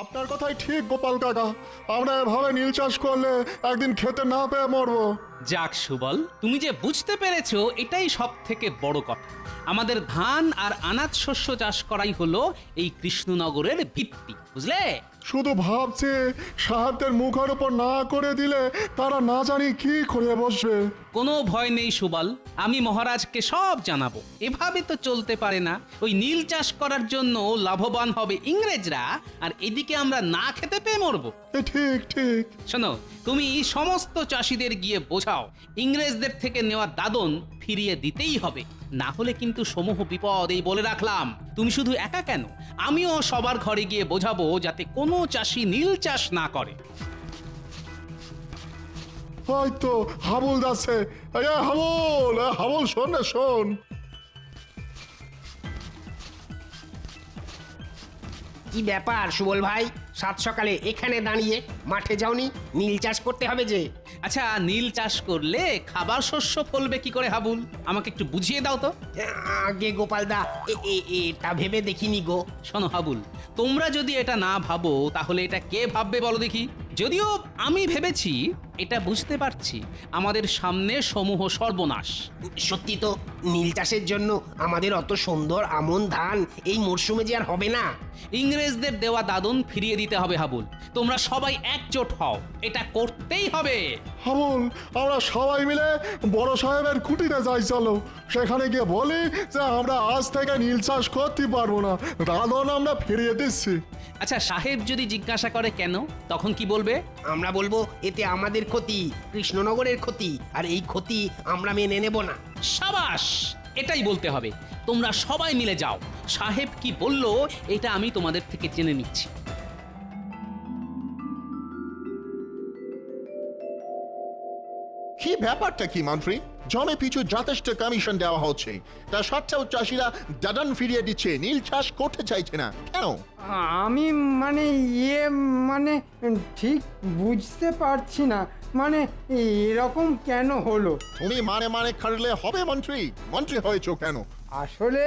আপনার কথাই ঠিক গোপাল কাকা, আমরা এভাবে নীল চাষ করলে একদিন খেতে না পেয়ে মরবো। যাক সুবল, তুমি যে বুঝতে পেরেছো এটাই সব থেকে বড় কথা। আমাদের ধান আর আনাজ শস্য চাষ করাই হলো এই কৃষ্ণনগরের ভিত্তি, বুঝলে? শুধু ভাবছে সাহায্যের মুখের উপর না করে দিলে তারা না জানি কি করে বসবে। কোনো ভয় নেই সুবল, আমি মহারাজকে সব জানাবো। এভাবে তো চলতে পারে না। ওই নীল চাষ করার জন্য লাভবান হবে ইংরেজরা, আর এদিকে আমরা না খেতে পেয়ে মরবো। ঠিক ঠিক। শোনো, তুমি সমস্ত চাষিদের গিয়ে বোঝাও ইংরেজদের থেকে নেওয়া দাদন ফিরিয়ে দিতেই হবে, না হলে কিন্তু সমূহ বিপদ। এই বলে রাখলাম, তুমি শুধু একা কেন, আমিও সবার ঘরে গিয়ে বোঝাবো যাতে কোনো চাষি নীল চাষ না করে। হয়তো হাবুল যাচ্ছে। হাবুল, হাবুল শোন না, শোন। কি ব্যাপার সুবল ভাই, সাত সকালে এখানে দাঁড়িয়ে মাঠে যাওনি? নীল চাষ করতে হবে যে। আচ্ছা, নীল চাষ করলে খাবার শস্য ফলবে কি করে হাবুল? আমাকে একটু বুঝিয়ে দাও তো। আগে গোপালদা, এটা ভেবে দেখিনি গো। শোনো হাবুল, তোমরা যদি এটা না ভাবো তাহলে এটা কে ভাববে বলো দেখি? যদিও আমি ভেবেছি, এটা বুঝতে পারছি আমাদের সামনে সমূহ সর্বনাশ। সত্যি তো, নীল চাষের জন্য আমাদের অত সুন্দর আমন ধান এই মরশুমে যে আর হবে না। ইংরেজদের দেওয়া দাদন ফিরিয়ে দিতে হবে হাবুল। তোমরা সবাই একজোট হও, এটা করতেই হবে। হাবুল, আমরা সবাই মিলে বড় সাহেবের কুটিতে যাই, চলো। সেখানে গিয়ে বলি যে আমরা আজ থেকে নীল চাষ করতে পারবো না, দাদন আমরা ফিরিয়ে দিচ্ছি। আচ্ছা, সাহেব যদি জিজ্ঞাসা করে কেন, তখন কি বলবে? আমরা বলবো এতে আমাদের ক্ষতি, কৃষ্ণনগরের ক্ষতি, আর এই ক্ষতি আমরা মেনে নেব না। সাবাস, এটাই বলতে হবে। তোমরা সবাই মিলে যাও, সাহেব কি বললো এটা আমি তোমাদের থেকে জেনে নিচ্ছি। কি ব্যাপারটা কি মন্ত্রী? জমে পিছু যথেষ্ট কমিশন দেওয়া হচ্ছে, তা সত্ত্বেও চাষিরা দাদন ফিরিয়ে দিচ্ছে, নীল চাষ করতে চাইছে না কেন? আমি মানে মানে ঠিক বুঝতে পারছি না, মানে এরকম কেন হলো। তুমি মানে মানে খাটলে হবে মন্ত্রী? মন্ত্রী হয়েছো কেন? আসলে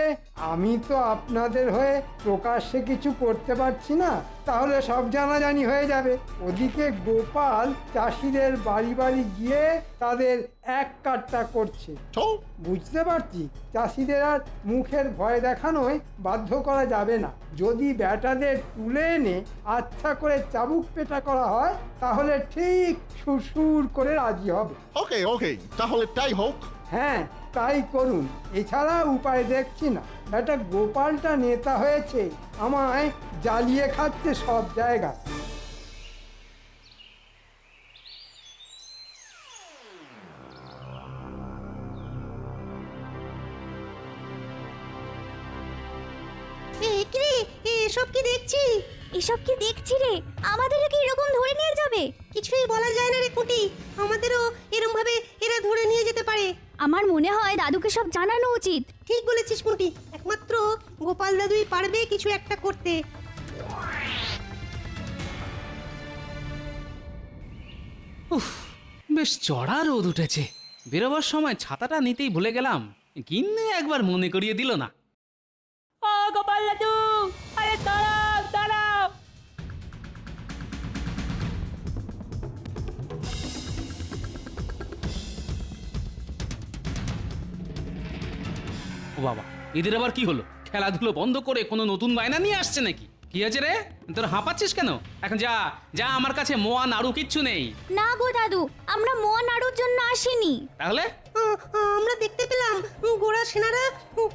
আমি তো আপনাদের হয়ে প্রকাশ্যে কিছু করতে পারছি না, তাহলে সব জানাজানি হয়ে যাবে। ওদিকে গোপাল চাষিদের বাড়ি বাড়ি গিয়ে তাদের এক কাট্টা করছে। তো বুঝতে পারছি চাষিদের আর মুখের ভয় দেখানোয় বাধ্য করা যাবে না। যদি ব্যাটাদের তুলে এনে আচ্ছা করে চাবুক পেটা করা হয় তাহলে ঠিক সুরসুর করে রাজি হবে। ওকে ওকে, তাহলে তাই হোক। হ্যাঁ, তাই করুন, এছাড়া উপায় দেখছি না। ব্যাটা গোপালটা নেতা হয়েছে, আমায় জ্বালিয়ে খাচ্ছে সব জায়গায়। এসব কি দেখছি? এসব কি দেখছি রে? আমাদেরও কি এরকম ধরে নিয়ে যাবে? কিছুই বলা যায় না রে কুটি, আমাদেরও এরকম ভাবে এরা ধরে নিয়ে যেতে পারে। আমার মনে হয় দাদুকে সব জানানো উচিত। ঠিক বলেছিস কুটি, একমাত্র গোপাল দাদুই পারবে কিছু একটা করতে। উফ, বেশ চড়া রোদ উঠেছে। বেরোবার সময় ছাতাটা নিতেই ভুলে গেলাম, গিন্নি একবার মনে করিয়ে দিল না। ও গোপাল দাদু, আরে দাঁড়াও দাঁড়াও। ও বাবা, এদের আবার কি হলো? খেলাধুলো বন্ধ করে কোনো নতুন বায়না নিয়ে আসছে নাকি? কি আছে রে, তোর হাঁপাচ্ছিস কেন? এখন যা যা, আমার কাছে মোয়া নাড়ু কিচ্ছু নেই। না গো দাদু, আমরা মোয়া নাড়ুর জন্য আসিনি। তাহলে আমরা দেখতে পেলাম গোড়া সেনারা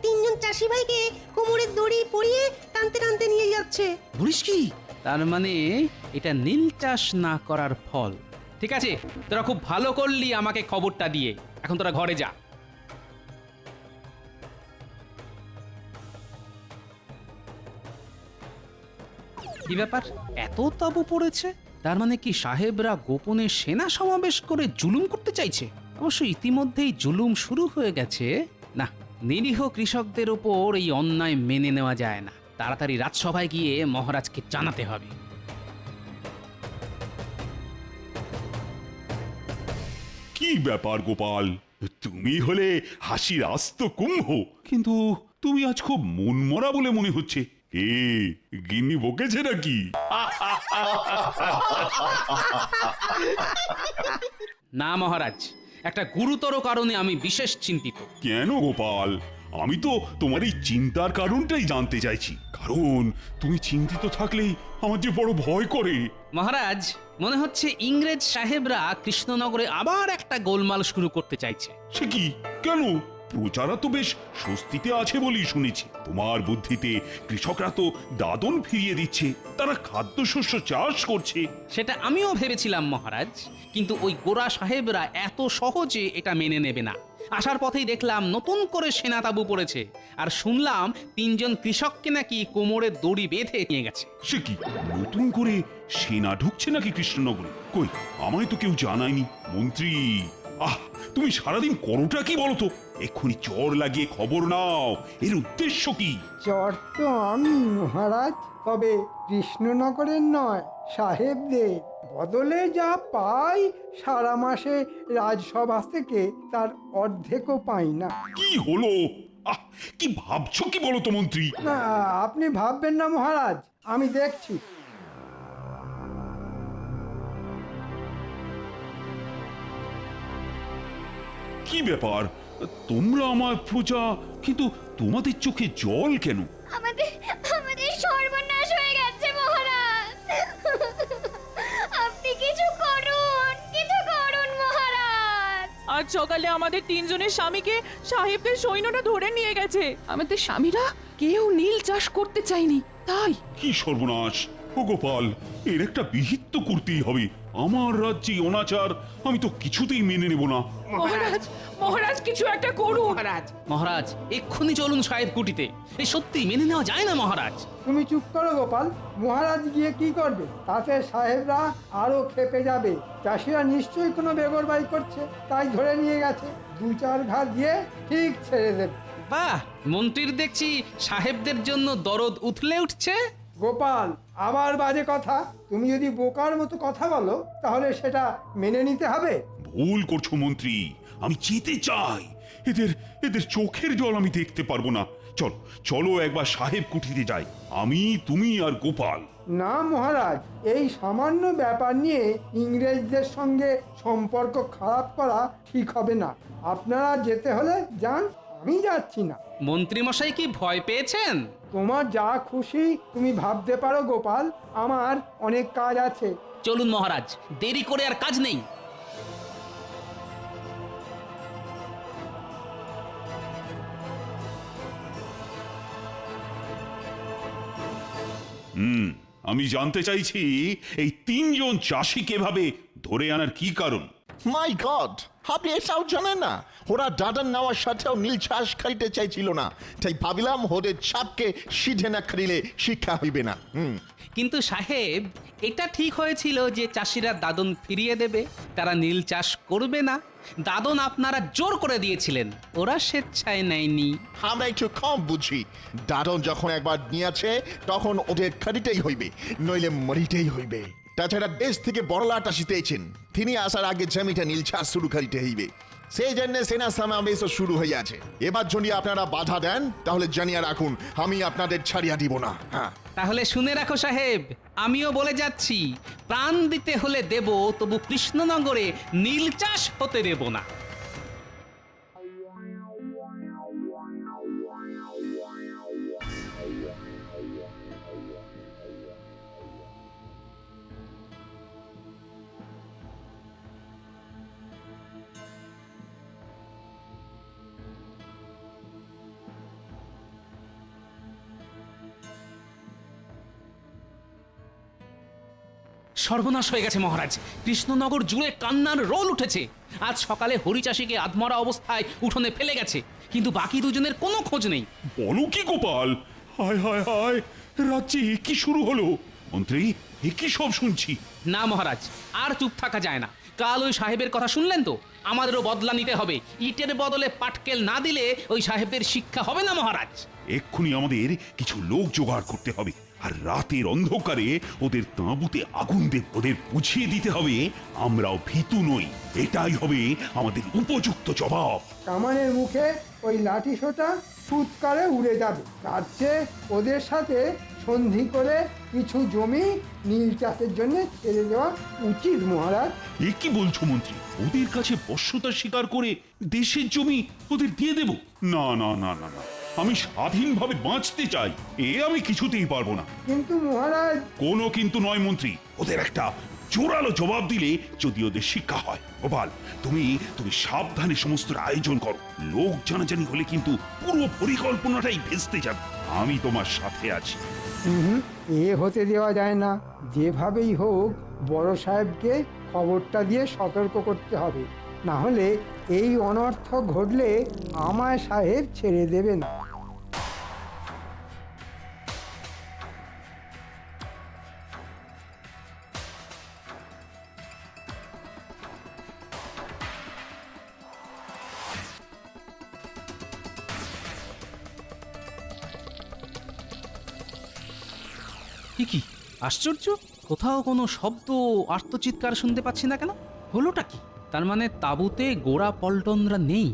তিনজন চাষি ভাইকে কোমরের দড়ি পরিয়ে টানতে টানতে নিয়ে যাচ্ছে। বলিস কি? তার মানে এটা নীল চাষ না করার ফল। ঠিক আছে, তোরা খুব ভালো করলি আমাকে খবরটা দিয়ে। এখন তোরা ঘরে যা। কি ব্যাপার, এত তাবু পড়েছে? তার মানে কি সাহেবরা গোপনে সেনা সমাবেশ করে জুলুম করতে চাইছে? অবশ্য ইতিমধ্যেই জুলুম শুরু হয়ে গেছে। না, নিরীহ কৃষকদের ওপর এই অন্যায় মেনে নেওয়া যায় না। তাড়াতাড়ি রাজসভায় গিয়ে মহারাজকে জানাতে হবে। কি ব্যাপার গোপাল, তুমি হলে হাসির আস্ত কুম্ভ, কিন্তু তুমি আজ খুব মনমরা বলে মনে হচ্ছে। এ গিন্নি বকেছে নাকি? না মহারাজ, একটা গুরুতর কারণে আমি বিশেষ চিন্তিত। কেন গোপাল? আমি তো তোমার এই চিন্তার কারণটাই জানতে চাইছি। কারণ তুমি চিন্তিত থাকলেই আমার যে বড় ভয় করে। মহারাজ, মনে হচ্ছে ইংরেজ সাহেবরা কৃষ্ণনগরে আবার একটা গোলমাল শুরু করতে চাইছে। সে কি? কেন? প্রজারা তো বেশ স্বস্তিতে আছে বলেই শুনেছি। তোমার বুদ্ধিতে কৃষকরা তো দাদন ফিরিয়ে দিচ্ছে, তারা খাদ্যশস্য চাষ করছে। সেটা আমিও ভেবেছিলাম মহারাজ, কিন্তু ওই গোরা সাহেবরা এত সহজে এটা মেনে নেবে না। আসার পথেই দেখলাম নতুন করে সেনা তাবু পড়েছে, আর শুনলাম 3 জন কৃষককে নাকি কোমরে দড়ি বেঁধে নিয়ে গেছে। সে কি? নতুন করে সেনা ঢুকছে নাকি কৃষ্ণনগরে? কই, আমায় তো কেউ জানায়নি। মন্ত্রী, আহ, তুমি সারাদিন করোটা কি বলো তো? এক্ষুনি চড় লাগিয়ে খবর নাও, এর উদ্দেশ্য কি? চর তো আমি মহারাজ, তবে কৃষ্ণনগরের নয়, সাহেবদের। বদলে যা পাই সারা মাসে রাজসভা থেকে তার অর্ধেকও পাই না। কি হলো? আহ, কি ভাবছো কি বলো তো মন্ত্রী? না, আপনি ভাববেন না মহারাজ, আমি দেখছি। কি ব্যাপার? তোমরা আমার প্রজা, কিন্তু তোমাদের চোখে জল কেন? আমাদের সর্বনাশ হয়ে গেছে মহারাজ। আপনি কিছু করুন মহারাজ। আজ সকালে আমাদের 3 জনের স্বামীকে সাহেবদের সৈন্যরা ধরে নিয়ে গেছে। আমাদের স্বামীরা কেউ নীল চাষ করতে চায়নি, তাই। কি সর্বনাশ! ও গোপাল, এর একটা বিহিত তো করতেই হবে। আমার রাজ্যে অনাচার আমি তো কিছুতেই মেনে নেব না। মহারাজ, মহারাজ কিছু একটা করুন। মহারাজ, মহারাজ, এক্ষুনি চলুন সাহেব কুটিতে। এই সত্যি মেনে নেওয়া যায় না মহারাজ। তুমি চুপ করো গোপাল, মহারাজ গিয়ে কি করবে? তাতে সাহেবরা আরো খেপে যাবে। চাষিরা নিশ্চয়ই কোনো বেগরবাই করছে, তাই ধরে নিয়ে গেছে। 2-4 ঘা দিয়ে ঠিক ছেড়ে দেবে। বাহ, মন্ত্রীর দেখছি সাহেবদের জন্য দরদ উথলে উঠছে। গোপাল, আবার বাজে কথা। তুমি যদি বোকার মতো কথা বলো তাহলে সেটা মেনে নিতে হবে। ভুল করছো মন্ত্রী, আমি যেতে চাই। এদের এদের চোখের জল আমি দেখতে পারবো না। চলো চলো একবার সাহেব কুঠিতে যাই, আমি, তুমি আর গোপাল। না মহারাজ, এই সামান্য ব্যাপার নিয়ে ইংরেজদের সঙ্গে সম্পর্ক খারাপ করা ঠিক হবে না। আপনারা যেতে হলে যান, আমি যাচ্ছি না। মন্ত্রী মশাই কি ভয় পেয়েছেন? তোমার যা খুশি তুমি ভাবতে পারো গোপাল, আমার অনেক কাজ আছে। চলুন মহারাজ, দেরি করে আর কাজ নেই। আমি জানতে চাইছি এই 3 জন চাষিকে এভাবে ধরে আনার কি কারণ? মাই গড, আপনি এটাও জানেন না? ওরা দাদন নেওয়ার সাথেও নীল চাষ খাইতে চাইছিল না, তাই ভাবিলাম ওদের চাপকে সিধে না খাইলে শিক্ষা হইবে না। কিন্তু সাহেব, এটা ঠিক হয়েছিল যে চাষিরা দাদন ফিরিয়ে দেবে, তারা নীল চাষ করবে না। দাদন আপনারা জোর করে দিয়েছিলেন, ওরা স্বেচ্ছায় নেয়নি। আমরা একটু কম বুঝি। দাদন যখন একবার নিয়েছে তখন ওদের খাদিতেই হইবে, নইলে মরিতেই হইবে। তাছাড়া দেশ থেকে বড়লাট আসিতেছেন, তিনি আসার আগে জমিটা নীল চাষ শুরু করিতে হইবে। সেই জন্য সেনা সমাবেশও শুরু হইয়াছে। এবার যদি আপনারা বাধা দেন তাহলে জানিয়া রাখুন, আমি আপনাদের ছাড়িয়া দিব না। হ্যাঁ, তাহলে শুনে রাখো সাহেব, আমিও বলে যাচ্ছি, প্রাণ দিতে হলে দেব, তবু কৃষ্ণনগরে নীল চাষ হতে দেব না। সর্বনাশ হয়ে গেছে মহারাজ, কৃষ্ণনগর জুড়ে কান্নার রোল উঠেছে। আজ সকালে হরিচাষীকে আধমরা অবস্থায় উঠোনে ফেলে গেছে, কিন্তু বাকি 2 জনের কোনো খোঁজ নেই। বলো কি গোপাল? হায় হায় হায়, রাজ্যে এ কি শুরু হলো? মন্ত্রী, এ কি সব শুনছি? না মহারাজ, আর চুপ থাকা যায় না। কাল ওই সাহেবের কথা শুনলেন তো, আমাদেরও বদলা নিতে হবে। ইটের বদলে পাটকেল না দিলে ওই সাহেবদের শিক্ষা হবে না মহারাজ। এক্ষুনি আমাদের কিছু লোক জোগাড় করতে হবে, আর রাতের অন্ধকারে ওদের তাঁবুতে আগুন দেব। ওদের বুঝিয়ে দিতে হবে আমরাও ভীতু নই। এটাই হবে আমাদের উপযুক্ত জবাব। কামানের মুখে ওই লাঠি সোটা ফুৎকারে উড়ে যাবে। তার চেয়ে ওদের সাথে সন্ধি করে কিছু জমি নীল চাষের জন্য ছেড়ে দেওয়া উচিত মহারাজ। এ কি বলছো মন্ত্রী? ওদের কাছে বশ্যতা স্বীকার করে দেশের জমি ওদের দিয়ে দেব? না না না না না, আমি স্বাধীনভাবে বাঁচতে চাই, এ আমি কিছুতেই পারবো না। কিন্তু মহারাজ, কোনো কিন্তু নয় মন্ত্রী, ওদের একটা জোরালো জবাব দিলে যদি ওদের শিক্ষা হয়। গোপাল, তুমি তুমি সাবধানে সমস্ত আয়োজন করো, লোক জানাজানি হলে কিন্তু পুরো পরিকল্পনাটাই ভেস্তে যাবে। আমি তোমার সাথে আছি। এ হতে দেওয়া যায় না। যেভাবেই হোক বড় সাহেবকে খবরটা দিয়ে সতর্ক করতে হবে, না হলে এই অনর্থ ঘটলে আমায় সাহেব ছেড়ে দেবে না। কি আশ্চর্য, কোথাও কোনো শব্দ আর্তচিৎকার শুনতে পাচ্ছি না কেন? হলোটা কি? তার মানে তাঁবুতে গোড়া পল্টনরা নেই।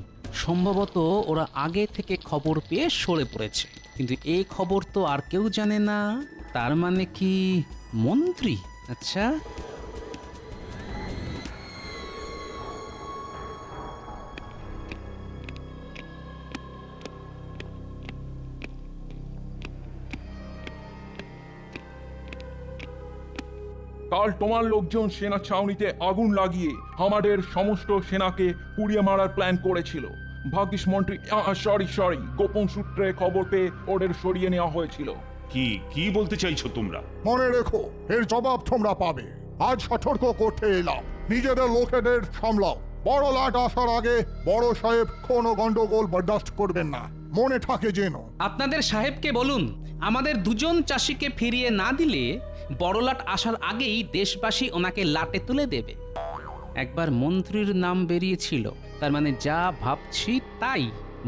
সম্ভবত ওরা আগে থেকে খবর পেয়ে সরে পড়েছে, কিন্তু এই খবর তো আর কেউ জানে না। তার মানে কি মন্ত্রী? আচ্ছা, কাল তোমার লোকজন সেনা ছাউনিতে আগুন লাগিয়ে আমাদের সমস্ত সেনাকে পুড়িয়ে মারার প্ল্যান করেছিল। ভাগ্যিস মন্ত্রী সরি গোপন সূত্রে খবর পেয়ে ওদের সরিয়ে নেওয়া হয়েছিল। কি কি বলতে চাইছো তোমরা? মনে রেখো, এর জবাব তোমরা পাবে। আজ সতর্ক করতে এলাম, নিজেদের লোকেদের সামলাও। বড় লাট আসার আগে বড় সাহেব কোনো গন্ডগোল বরদাস্ত করবেন না, মনে থাকে যেন। আপনাদের সাহেবকে বলুন আমাদের দুজন চাষিকে ফিরিয়ে না দিলে বড়লাট আসার আগেই দেশবাসী ওনাকে লাটে তুলে দেবে। একবার মন্ত্রীর নাম বেরিয়েছিল, তার মানে যা ভাবছি তাই।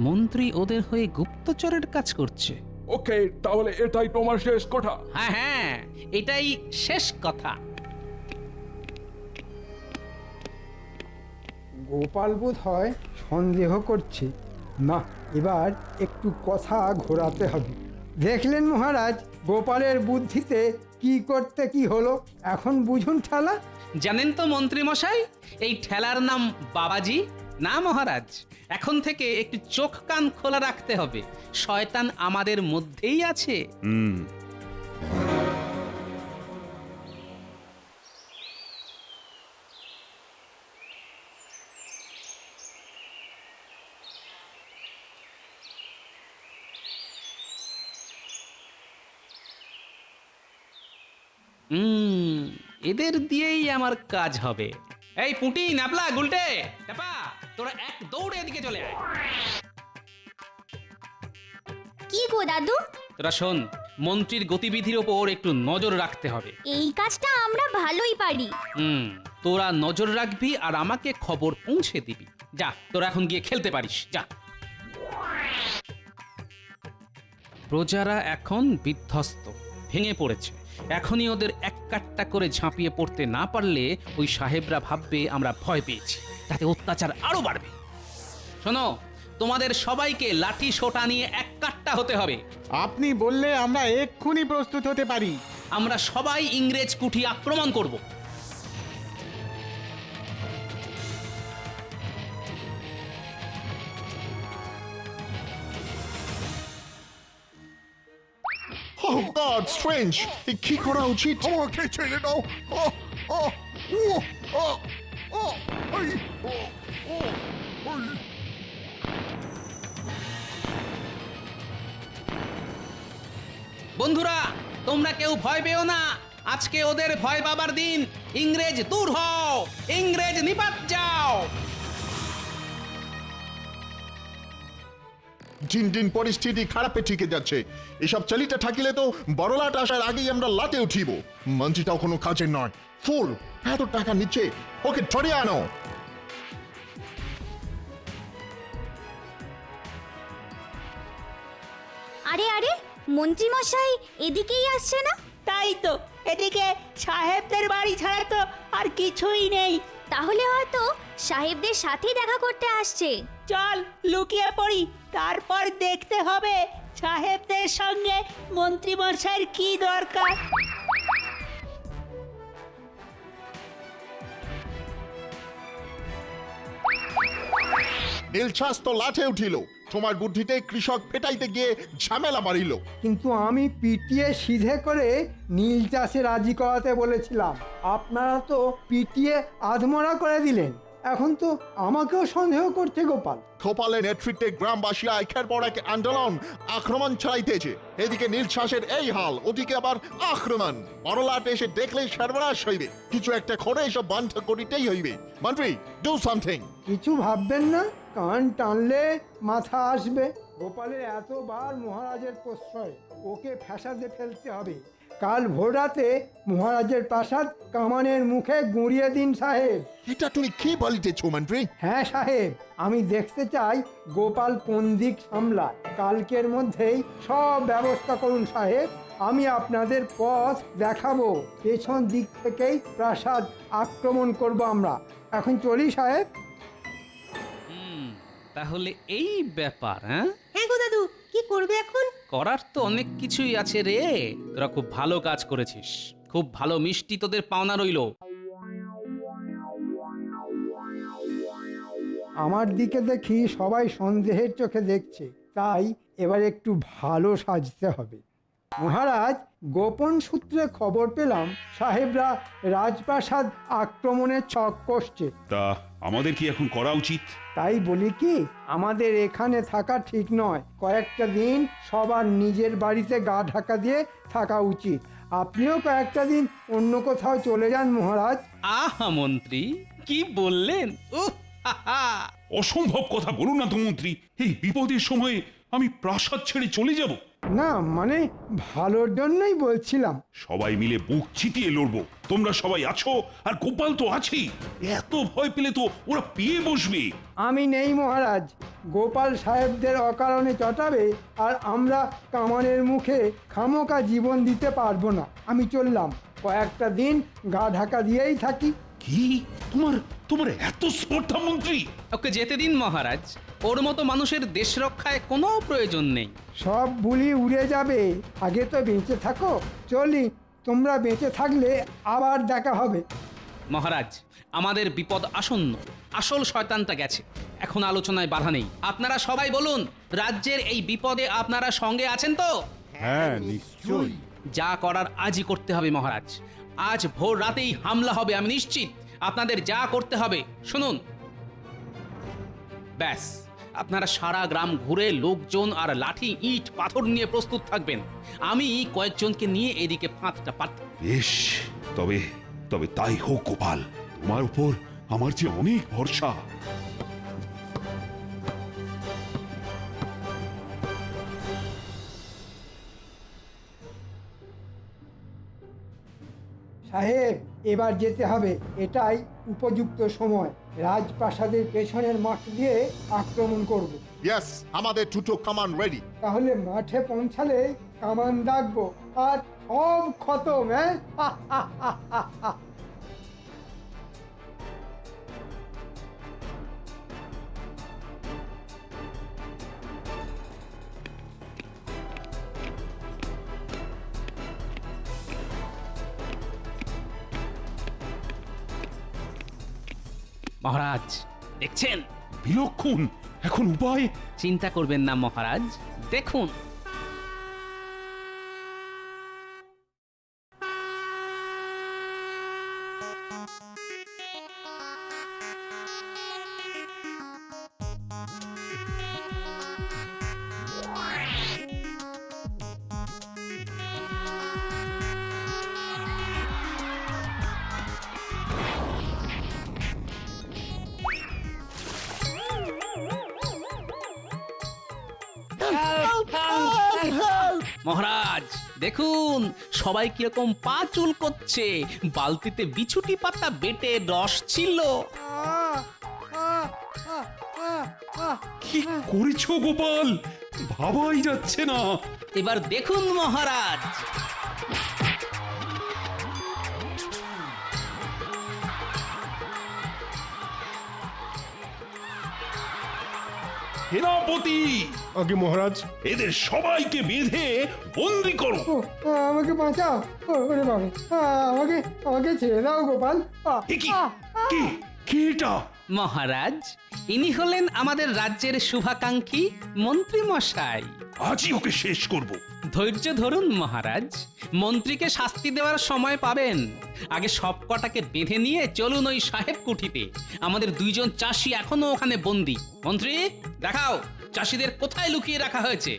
মন্ত্রী ওদের হয়ে গুপ্তচরের কাজ করছে। ওকে, তাহলে এটাই তোমার শেষ কথা? হ্যাঁ হ্যাঁ, এটাই শেষ কথা। গোপাল বোধ হয় সন্দেহ করছে। না, এবার একটু কথা ঘোরাতে হবে। দেখলেন মহারাজ, গোপালের বুদ্ধিতে কি করতে কি হলো। এখন বুঝুন ঠেলা। জানেন তো মন্ত্রী মশাই, এই ঠেলার নাম বাবাজি। না মহারাজ, এখন থেকে একটু চোখ কান খোলা রাখতে হবে। শয়তান আমাদের মধ্যেই আছে। এদের দিয়েই আমার কাজ হবে। এই পুঁটি, নাপলা, গুলটে, টাপা, তোরা এক দৌড়ে এদিকে চলে আয়। কি গো দাদু? তোরা শোন, মন্ত্রীর গতিবিধির ওপর একটু নজর রাখতে হবে। এই কাজটা আমরা ভালোই পারি। তোরা নজর রাখবি আর আমাকে খবর পৌঁছে দিবি। যা, তোরা এখন গিয়ে খেলতে পারিস, যা। প্রজারা এখন বিধ্বস্ত, ভেঙে পড়েছে। এখনই ওদের এক কাট্টা করে ঝাঁপিয়ে পড়তে না পারলে ওই সাহেবরা ভাববে আমরা ভয় পেয়েছি, তাতে অত্যাচার আরো বাড়বে। শোনো, তোমাদের সবাইকে লাঠি সোটা নিয়ে এক কাট্টা হতে হবে। আপনি বললে আমরা এক্ষুনি প্রস্তুত হতে পারি। আমরা সবাই ইংরেজ কুঠি আক্রমণ করব। Oh God, strange! কি করা উচিত? আমাকে ছেড়ে দাও। বন্ধুরা, তোমরা কেউ ভয় পেও না। আজকে ওদের ভয় পাবার দিন। ইংরেজ দূর হও, ইংরেজ নিপাত যাও। দিন দিন পরিস্থিতি খারাপে ঠিকে যাচ্ছে। এসব চালিতে থাকিলে তো বড়লাট আসার আগেই আমরা লাটে উঠিব। মন্ত্রীটাও কোনো কাজের নয়, ফুল। এত টাকা নিচ্ছে, ওকে ধরে আনো। আরে আরে, মন্ত্রী মশাই এদিকেই আসছে না? তাই তো, এদিকে সাহেবদের বাড়ি ছাড়া তো আর কিছুই নেই। তাহলে হয়তো সাহেবদের সাথেই দেখা করতে আসছে। চল লুকিয়ে পড়ি, তারপর দেখতে হবে সাহেবদের সঙ্গে মন্ত্রী মশাইয়ের কি দরকার? নীলছাস তো লাঠে উঠিল, তোমার বুদ্ধিতে কৃষক পেটাইতে গিয়ে ঝামেলা বাড়িল। কিন্তু আমি পিটিয়ে সিধে করে নীল চাষে রাজি করাতে বলেছিলাম, আপনারা তো পিটিয়ে আধমরা করে দিলেন। এখন তো আমাকেও সন্দেহ করছে গোপাল। গোপালের নেতৃত্বে গ্রামবাসীরা একের পর এক আন্দোলন আক্রমণ চালাইতেছে। এদিকে নীলছাসের এই হাল, ওদিকে আবার আক্রমণ। বড়লাট এসে দেখলে সর্বনাশ হইবে, কিছু একটা করে এসব বন্ধ করিতেই হইবে। মন্ত্রী, ডু সামথিং। কিছু ভাববেন না, কান টানলে মাথা আসবে। গোপালের এতবার মহারাজের প্রশ্রয়, ওকে ফ্যাসাদে ফেলতে হবে। কাল ভোররাতে মহারাজের প্রাসাদ কামানের মুখে গুঁড়িয়ে দিন সাহেব। এটা তুমি কি বলিতেছ মন্ত্রী? হ্যাঁ সাহেব, আমি দেখতে চাই গোপাল কোন দিক সামলায়। কালকের মধ্যেই সব ব্যবস্থা করুন সাহেব, আমি আপনাদের পথ দেখাবো। পেছন দিক থেকেই প্রাসাদ আক্রমণ করব আমরা। এখন চলি সাহেব। তাহলে এই ব্যাপার, হ্যাঁ? হ্যাঁ গো দাদু, কি করবে এখন? করার তো অনেক কিছুই আছে রে। তোরা খুব ভালো কাজ করেছিস, খুব ভালো মিষ্টি তোদের পাওনা রইলো। আমার দিকে দেখি সবাই সন্দেহের চোখে দেখছে, তাই এবার একটু ভালো সাজতে হবে। মহারাজ, গোপন সূত্রে খবর পেলাম সাহেবরা রাজপ্রাসাদ আক্রমণের ছক কষছে। তা আমাদের কি এখন করা উচিত? তাই বলি কি, আমাদের এখানে থাকা ঠিক নয়। কয়েকটা দিন সবার নিজের বাড়িতে গা ঢাকা দিয়ে থাকা উচিত। আপনিও কয়েকটা দিন অন্য কোথাও চলে যান মহারাজ। আহা মন্ত্রী, কি বললেন! অসম্ভব কথা বলুন না তো মন্ত্রী। এই বিপদের সময়ে আমি প্রাসাদ ছেড়ে চলে যাব? না মানে ভালোর জন্যই বলছিলাম। সবাই মিলে বুক চিতিয়ে লড়বো। তোমরা সবাই আছো, আর গোপাল তো আছেই। এত ভয় পেলে তো ওরা পেয়ে বসবে। আমি নেই মহারাজ, গোপাল সাহেবদের অকারণে চটাবে, আর আমরা কামানের মুখে খামোকা জীবন দিতে পারবো না। আমি চললাম, কয়েকটা দিন গা ঢাকা দিয়েই থাকি। কি তোমার তোমার এত স্পর্ধা মন্ত্রী? ওকে যেতে দিন মহারাজ, ওর মতো মানুষের দেশ রক্ষায় কোনো প্রয়োজন নেই। সব ভুলি উড়ে যাবে, আগে তো বেঁচে থাকো। চলি, তোমরা বেঁচে থাকলে আবার দেখা হবে। মহারাজ, আমাদের বিপদ আসন্ন, আসল শয়তানটা গেছে। এখন আলোচনায় বাধা নেই। আপনারা সবাই বলুন, রাজ্যের এই বিপদে আপনারা সঙ্গে আছেন তো? হ্যাঁ নিশ্চয়ই। যা করার আজই করতে হবে মহারাজ। আজ ভোর রাতেই হামলা হবে, আমি নিশ্চিত। আপনাদের যা করতে হবে শুনুন। ব্যাস, আপনারা সারা গ্রাম ঘুরে লোকজন আর লাঠি ইট পাথর নিয়ে প্রস্তুত থাকবেন। আমি কয়েকজনকে নিয়ে এদিকে ফাঁদটা পাতব। বেশ, তবে তবে তাই হোক গোপাল। তোমার উপর আমার যে অনেক ভরসা। সাহেব, এবার যেতে হবে, এটাই উপযুক্ত সময়। রাজপ্রাসাদের পেছনের মাঠ দিয়ে আক্রমণ করব। ইয়েস, আমাদের দুটো কামান রেডি। তাহলে মাঠে পৌঁছালে কামান দাগবো, আর সব খতম। হ্যাঁ মহারাজ, দেখছেন? বিলক্ষণ। এখন উপায়? চিন্তা করবেন না মহারাজ, দেখুন। মহারাজ দেখুন, সবাই কিরকম পা চুল করছে। বালতিতে বিছুটি পাতা বেটে রস ছিল। কি করেছো গোপাল? ভাবাই যাচ্ছে না। এবার দেখুন মহারাজ। সেনাপতি আগে মহারাজ, এদের সবাইকে বেঁধে বন্দি করো। ও আমাকে বাঁচাও, ওরে বাবা, আমাকে আমাকে ছেড়ে দাও গোপাল। এ কি? কে কে এটা? মহারাজ, ইনি হলেন আমাদের রাজ্যের শুভাকাঙ্ক্ষী মন্ত্রী মশাই। আজই ওকে শেষ করব। ধৈর্য ধরুন মহারাজ, মন্ত্রীকে শাস্তি দেওয়ার সময় পাবেন। আগে সব কটাকে বেঁধে নিয়ে চলুন ওই সাহেব কুঠিতে। আমাদের দুইজন চাষি এখনো ওখানে বন্দী। মন্ত্রী, দেখাও চাষিদের কোথায় লুকিয়ে রাখা হয়েছে।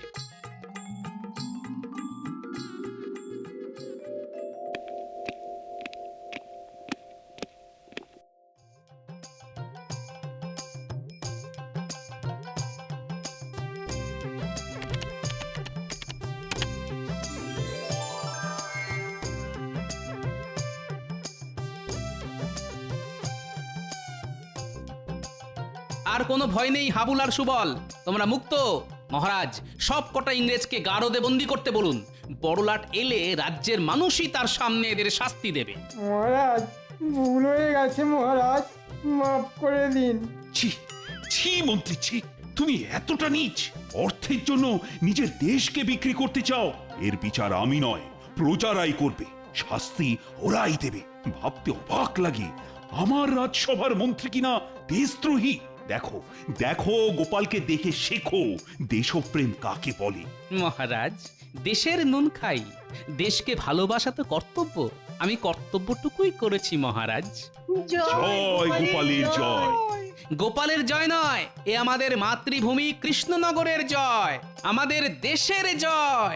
আর কোনো ভয় নেই হাবুল আর সুবল, তোমরা মুক্ত। মহারাজ, সব কটা ইংরেজকে গারদে বন্দি করতে বলুন। বড়লাট এলে রাজ্যের মানুষই তার সামনে এদের শাস্তি দেবে। মহারাজ, ভুল হয়ে গেছে মহারাজ, মাফ করে দিন। ছি ছি মন্ত্রী, ছি! তুমি এতটা নীচ! অর্থের জন্য নিজের দেশকে বিক্রি করতে চাও? এর বিচার আমি নয়, প্রজারাই করবে। শাস্তি ওরাই দেবে। ভাবতে অবাক লাগে, আমার রাজসভার মন্ত্রী কিনা দেশদ্রোহী। দেখো দেখো, গোপালকে দেখে শেখো দেশপ্রেম কাকে বলে। মহারাজ, দেশের নুন খাই, দেশকে ভালোবাসা তো কর্তব্য। আমি কর্তব্যটুকুই করেছি মহারাজ। জয় গোপালের জয়। গোপালের জয় নয়, এ আমাদের মাতৃভূমি কৃষ্ণনগরের জয়, আমাদের দেশের জয়।